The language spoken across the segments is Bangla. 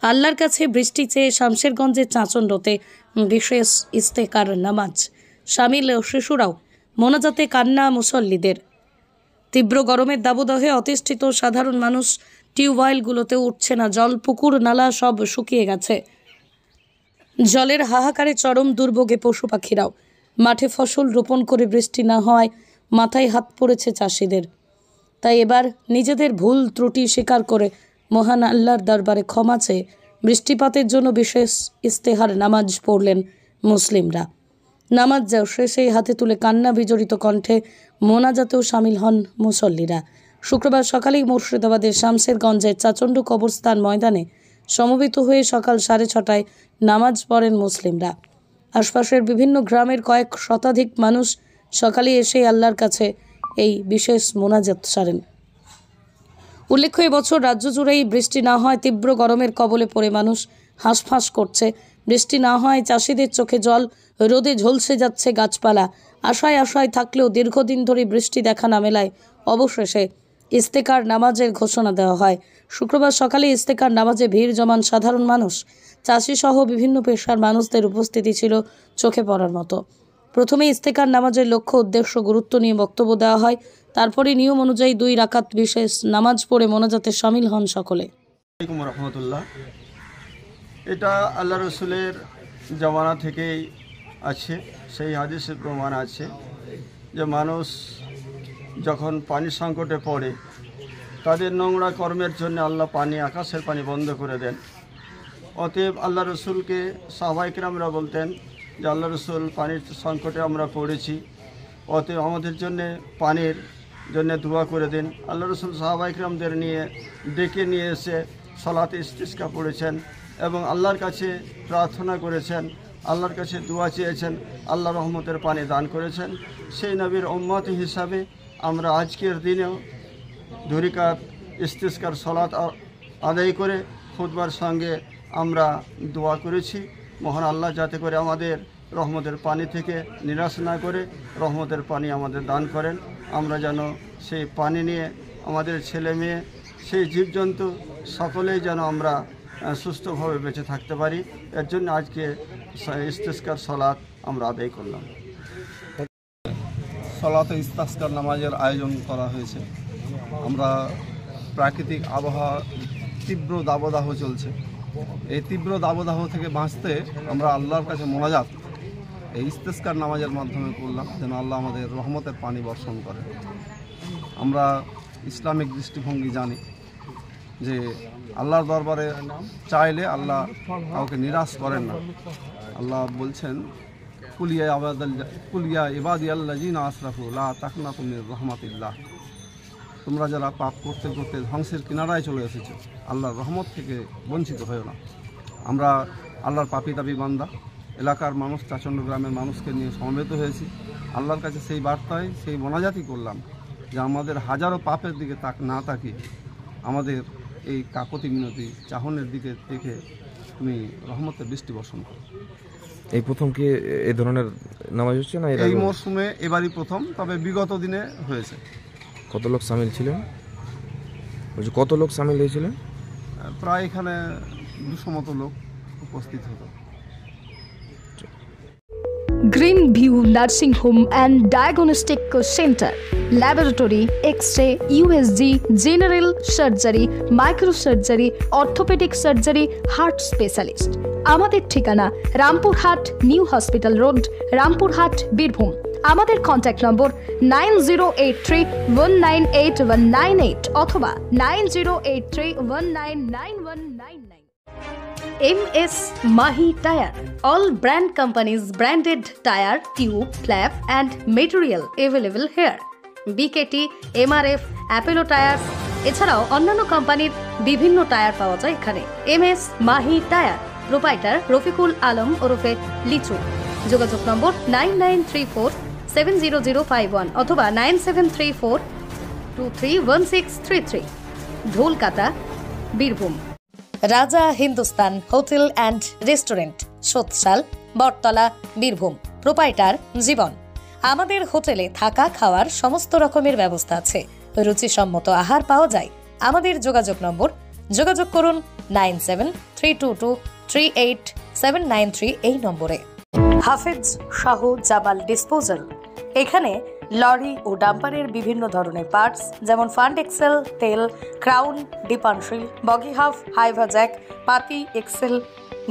আল্লাহর কাছে বৃষ্টি চেয়ে শামশেরগঞ্জের চাঁচণ্ডতে বিশেষ ইস্তেকার নামাজ, শামিল শিশুরাও, মোনাজাতে কান্না মুসল্লিদের। তীব্র গরমের দাবদাহে অতিষ্ঠিত সাধারণ মানুষ, টিউবওয়েলগুলোতেও উঠছে না জল, পুকুর নালা সব শুকিয়ে গেছে। জলের হাহাকারে চরম দুর্ভোগে পশু পাখিরাও। মাঠে ফসল রোপণ করে বৃষ্টি না হওয়ায় মাথায় হাত পড়েছে চাষিদের। তাই এবার নিজেদের ভুল ত্রুটি স্বীকার করে মহান আল্লাহর দরবারে ক্ষমা চেয়ে বৃষ্টিপাতের জন্য বিশেষ ইস্তেহার নামাজ পড়লেন মুসলিমরা। নামাজ শেষে হাতে তুলে কান্না বিজড়িত কণ্ঠে মোনাজাতেও সামিল হন মুসল্লিরা। শুক্রবার সকালেই মুর্শিদাবাদের শামশেরগঞ্জের চাচণ্ড কবরস্থান ময়দানে সমবেত হয়ে সকাল 6:30টায় নামাজ পড়েন মুসলিমরা। আশপাশের বিভিন্ন গ্রামের কয়েক শতাধিক মানুষ সকালে এসে আল্লাহর কাছে এই বিশেষ মোনাজাত সারেন। উল্লেখ্য, এবছর রাজ্য জুড়েই বৃষ্টি না হয় তীব্র গরমের কবলে পড়ে মানুষ হাঁসফাঁস করছে। বৃষ্টি না হয় চাষিদের চোখে জল, রোদে ঝলসে যাচ্ছে গাছপালা। আশায় আশায় থাকলেও দীর্ঘদিন ধরে বৃষ্টি দেখা না মেলায় অবশেষে ইস্তেকার নামাজের ঘোষণা দেওয়া হয়। শুক্রবার সকালে ইস্তেকার নামাজে ভিড় জমান সাধারণ মানুষ, চাষি সহ বিভিন্ন পেশার মানুষদের উপস্থিতি ছিল চোখে পড়ার মতো। প্রথমে ইস্তেকার নামাজের লক্ষ্য উদ্দেশ্য গুরুত্ব নিয়ে বক্তব্য দেওয়া হয়। তারপরে নিয়ম অনুযায়ী 2 রাকাত বিশেষ নামাজ পড়ে মোনাজাতে শামিল হন সকলে। আসসালামু আলাইকুম রহমতুল্লাহ। এটা আল্লাহ রসুলের জমানা থেকেই আছে। সেই হাদিসের প্রমাণ আছে যে মানুষ যখন পানি সংকটে পড়ে তাদের নোংরা কর্মের জন্য আল্লাহ আকাশের পানি বন্ধ করে দেন। অতএব আল্লাহ রসুলকে সাহাবায়ে কেরামরা বলতেন যে আল্লাহ রসুল পানির সংকটে আমরা পড়েছি, অতএব আমাদের জন্য পানির জন্য দোয়া করে দেন। আল্লাহ রসুল সাহাবায়ে কেরামদের ডেকে নিয়ে এসে সালাতে ইস্তিসকা পড়েছেন এবং আল্লাহর কাছে প্রার্থনা করেছেন, আল্লাহর কাছে দোয়া চেয়েছেন, আল্লাহ রহমতের পানি দান করেছেন। সেই নবীর উম্মত হিসাবে আমরা আজকের দিনেও 2 রাকাত ইস্তিসকার সালাত আদায় করে খুতবার সঙ্গে আমরা দোয়া করেছি, মহান আল্লাহ যাতে করে আমাদের রহমতের পানি থেকে নিরাশ না করে রহমতের পানি আমাদের দান করেন। আমরা যেন সেই পানি নিয়ে আমাদের ছেলে মেয়ে, সেই জীবজন্তু সকলেই যেন আমরা সুস্থভাবে বেঁচে থাকতে পারি। এর জন্য আজকে ইস্তিসকার সালাত আমরা আদায় করলাম। সালাতে ইস্তিসকার নামাজের আয়োজন করা হয়েছে। আমরা প্রাকৃতিক আবহাওয়া, তীব্র দাবদাহ চলছে। এই তীব্র দাবদাহ থেকে বাঁচতে আমরা আল্লাহর কাছে মোনাজাত এই ইস্তিসকার নামাজের মাধ্যমে করলাম, যেন আল্লাহ আমাদের রহমতের পানি বর্ষণ করে। আমরা ইসলামিক দৃষ্টিভঙ্গি জানি যে আল্লাহর দরবারে চাইলে আল্লাহ কাউকে নিরাশ করেন না। আল্লাহ বলছেন, কুলিয়া ইবাদিয়াল্লাযিনা আসরাফু লা তাকনাতু মির রাহমাতিল্লাহ। তোমরা যারা পাপ করতে করতে ধ্বংসের কিনারায় চলে এসেছো, আল্লাহর রহমত থেকে বঞ্চিত হয়েও না। আমরা আল্লাহর পাপী দাবি বান্দা, এলাকার মানুষ, চাচণ্ড গ্রামের মানুষকে নিয়ে সমবেত হয়েছি। আল্লাহর কাছে সেই বার্তায় সেই মোনাজাতই করলাম যে আমাদের হাজারো পাপের দিকে না তাকিয়ে আমাদের এই কাকতি মিনতি চাহনের দিকে দেখে তুমি রহমতের বৃষ্টি বর্ষণ করো। এই প্রথম কি এই ধরনের নামাজ হচ্ছে না? এই মরশুমে এবারই প্রথম, তবে বিগত দিনে হয়েছে। কত লোক সামিল ছিলেন? বলছি কত লোক সামিল হয়েছিলেন? প্রায় এখানে 200 মতো লোক উপস্থিত হতো। Green view nursing home and diagnostic centre, laboratory, X-ray, USG, general surgery, microsurgery, orthopaedic surgery, heart specialist. আমাদের ঠিকানা Rampurhat new hospital road, Rampurhat, Birbhum. আমাদের কন্ট্যাক্ট নম্বর 9083198198 অথবা 9083199199। MS Mahi Tire, all brand companies branded tire, tube, flap and material available here. BKT, MRF, Apollo Tires এছাড়াও অন্যান্য কোম্পানির বিভিন্ন টায়ার পাওয়া যায় এখানে। MS Mahi Tire, proprietor Rafiqul Alam ওরফে লিচু। যোগাযোগ নম্বর 99347005 অথবা 9734231633, ঢোলকাতা, Birbhum. Raja Hindustan hotel and restaurant, সোতসাল, বটতলা, বীরভূম। প্রোপাইটার জীবন। আমাদের হোটেলে থাকা খাওয়ার সমস্ত রকমের ব্যবস্থা আছে। রুচিসম্মত আহার পাওয়া যায়। আমাদের যোগাযোগ নম্বর যোগাযোগ করুন 9732238793 এই নম্বরে। হাফেজ শাহ জামাল ডিসপোজাল, এখানে লরি ও ডাম্পারের বিভিন্ন ধরনের পার্টস যেমন ফান্ড এক্সেল, তেল, ক্রাউন, ডিপানশিল, বগি হাফ, হাইভা জ্যাক, পাতি এক্সেল,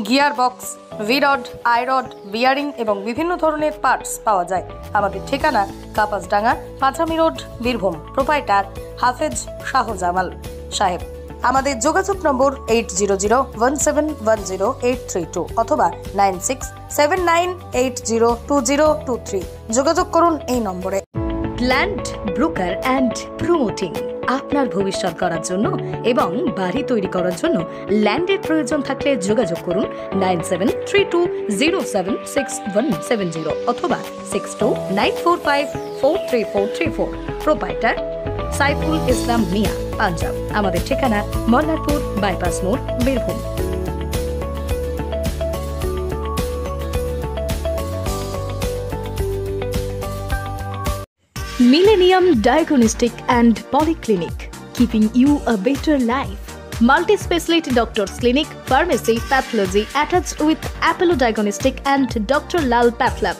গিয়ার বক্স, ভিরড, আইরড, বিয়ারিং এবং বিভিন্ন ধরনের পার্টস পাওয়া যায়। আমাদের ঠিকানা কাপাসডাঙ্গা, পাঁচামি রোড, বীরভূম। প্রোপাইটার হাফেজ শাহ জামাল সাহেব। আমাদের যোগাযোগ নম্বর 8001710832 অথবা 9679802023। যোগাযোগ করুন এই নম্বরে। ল্যান্ড ব্রোকার অ্যান্ড প্রমোটিং, আপনার ভবিষ্যৎ করার জন্য এবং বাড়ি তৈরি করার জন্য ল্যান্ডের প্রয়োজন থাকলে যোগাযোগ করুন 9732076170 অথবা 6294543434। প্রোপাইটার সাইফুল ইসলাম মিয়া, পাঞ্জাব। আমাদের ঠিকানা মল্লারপুর বাইপাস মোড়, Birbhum. Millennium Diagnostic and Polyclinic, keeping you a better life. Multi-speciality doctors clinic, pharmacy, pathology attached with Apollo Diagnostic and Dr. Lal Path Lab.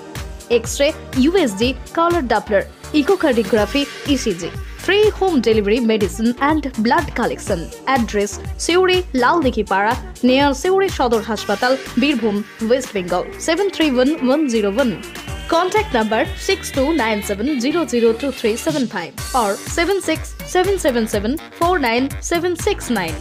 X-ray, USG, color Doppler, echocardiography, ECG. Free home delivery medicine and blood collection. Address: Seuri, Laldikhipara, near Seuri Shodor Hashpatal, Birbhum, West Bengal 731101. Contact number 6297002375 or 76777 49769.